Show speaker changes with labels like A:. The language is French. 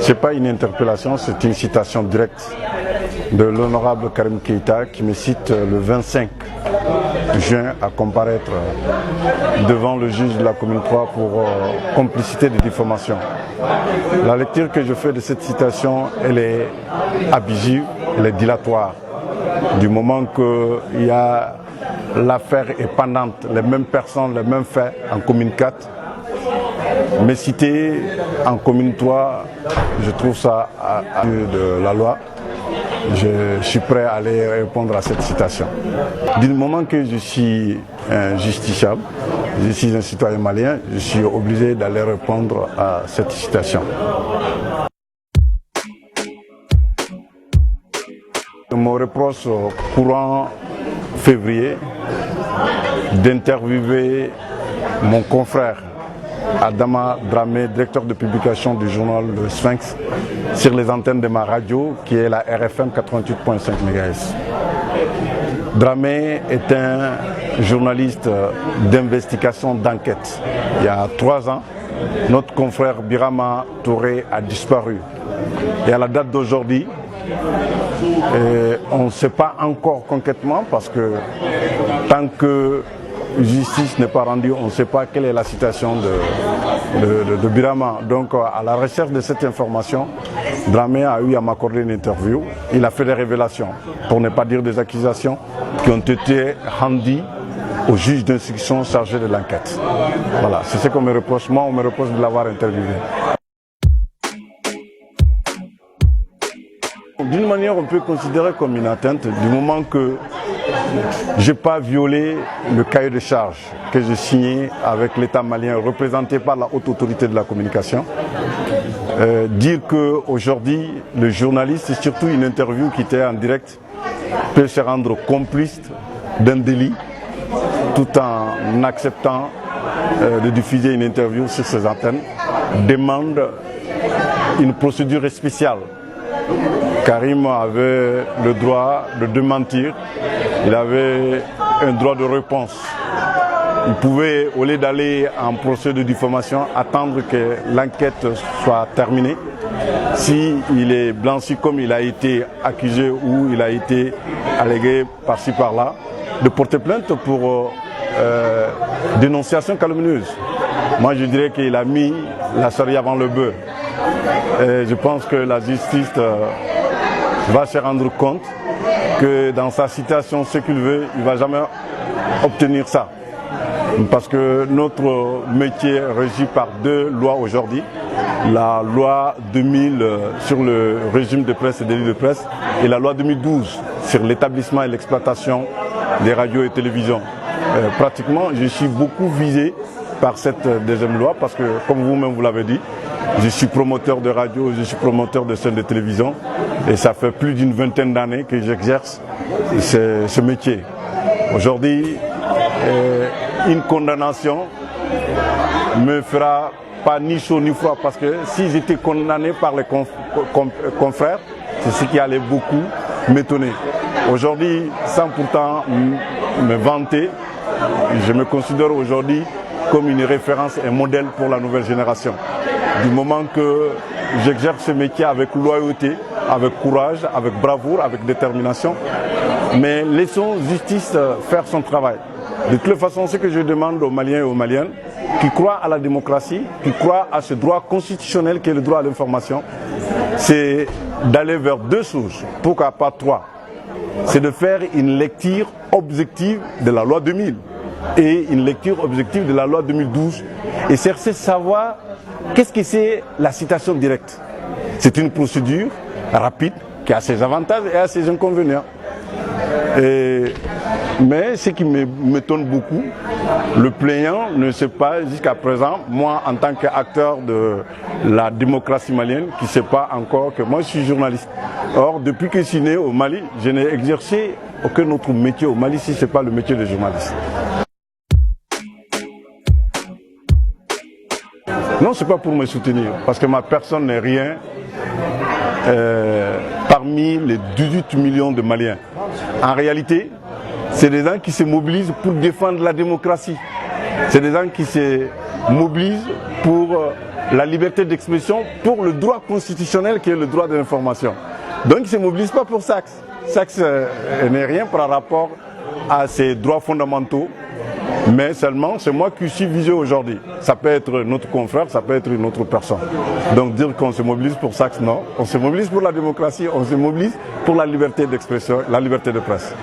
A: Ce n'est pas une interpellation, c'est une citation directe de l'honorable Karim Keïta qui me cite le 25 juin à comparaître devant le juge de la commune 3 pour complicité de diffamation. La lecture que je fais de cette citation, elle est abusive, elle est dilatoire. Du moment qu'il y a l'affaire est pendante, les mêmes personnes, les mêmes faits en commune 4, mais citer en commune 3, je trouve ça à de la loi. Je suis prêt à aller répondre à cette citation. Du moment que je suis un justiciable, je suis un citoyen malien, je suis obligé d'aller répondre à cette citation. Mon reproche courant février d'interviewer mon confrère Adama Dramé, directeur de publication du journal Le Sphinx, sur les antennes de ma radio qui est la RFM 88.5 MHz. Dramé est un journaliste d'investigation, d'enquête. Il y a 3 ans, notre confrère Birama Touré a disparu. Et à la date d'aujourd'hui, on ne sait pas encore concrètement parce que tant que justice n'est pas rendue, on ne sait pas quelle est la situation de Birama. Donc à la recherche de cette information, Dramé a eu à m'accorder une interview. Il a fait des révélations, pour ne pas dire des accusations, qui ont été rendues au juge d'instruction chargé de l'enquête. Voilà, c'est ce qu'on me reproche. Moi, on me reproche de l'avoir interviewé. D'une manière, on peut considérer comme une atteinte du moment que je n'ai pas violé le cahier de charges que j'ai signé avec l'État malien représenté par la haute autorité de la communication. Dire qu'aujourd'hui, le journaliste, et surtout une interview qui était en direct, peut se rendre complice d'un délit tout en acceptant de diffuser une interview sur ses antennes, demande une procédure spéciale. Karim avait le droit de démentir, il avait un droit de réponse. Il pouvait, au lieu d'aller en procès de diffamation, attendre que l'enquête soit terminée. S'il est blanchi comme il a été accusé ou il a été allégué par-ci par-là, de porter plainte pour dénonciation calomnieuse. Moi je dirais qu'il a mis la cerise avant le bœuf. Et je pense que la justice va se rendre compte que dans sa citation, ce qu'il veut, il ne va jamais obtenir ça. Parce que notre métier est régi par 2 lois aujourd'hui. La loi 2000 sur le régime de presse et délit de presse et la loi 2012 sur l'établissement et l'exploitation des radios et télévisions. Pratiquement, je suis beaucoup visé par cette deuxième loi parce que, comme vous-même vous l'avez dit, je suis promoteur de radio, je suis promoteur de chaîne de télévision et ça fait plus d'une vingtaine d'années que j'exerce ce métier. Aujourd'hui, une condamnation me fera pas ni chaud ni froid parce que si j'étais condamné par les confrères, c'est ce qui allait beaucoup m'étonner. Aujourd'hui, sans pourtant me vanter, je me considère aujourd'hui comme une référence et un modèle pour la nouvelle génération. Du moment que j'exerce ce métier avec loyauté, avec courage, avec bravoure, avec détermination, mais laissons justice faire son travail. De toute façon, ce que je demande aux Maliens et aux Maliennes qui croient à la démocratie, qui croient à ce droit constitutionnel qui est le droit à l'information, c'est d'aller vers 2 choses, pourquoi pas 3. C'est de faire une lecture objective de la loi 2000 et une lecture objective de la loi 2012 et chercher à savoir qu'est-ce que c'est la citation directe. C'est une procédure rapide qui a ses avantages et a ses inconvénients. Mais ce qui m'étonne beaucoup, le plaignant ne sait pas jusqu'à présent, moi en tant qu'acteur de la démocratie malienne, qui ne sait pas encore que moi je suis journaliste. Or, depuis que je suis né au Mali, je n'ai exercé aucun autre métier au Mali si ce n'est pas le métier de journaliste. Non, ce n'est pas pour me soutenir, parce que ma personne n'est rien parmi les 18 millions de Maliens. En réalité, c'est des gens qui se mobilisent pour défendre la démocratie. C'est des gens qui se mobilisent pour la liberté d'expression, pour le droit constitutionnel qui est le droit de l'information. Donc ils ne se mobilisent pas pour Saks. Saks n'est rien par rapport à ses droits fondamentaux, mais seulement c'est moi qui suis visé aujourd'hui. Ça peut être notre confrère, ça peut être une autre personne. Donc dire qu'on se mobilise pour Saks, non. On se mobilise pour la démocratie, on se mobilise pour la liberté d'expression, la liberté de presse.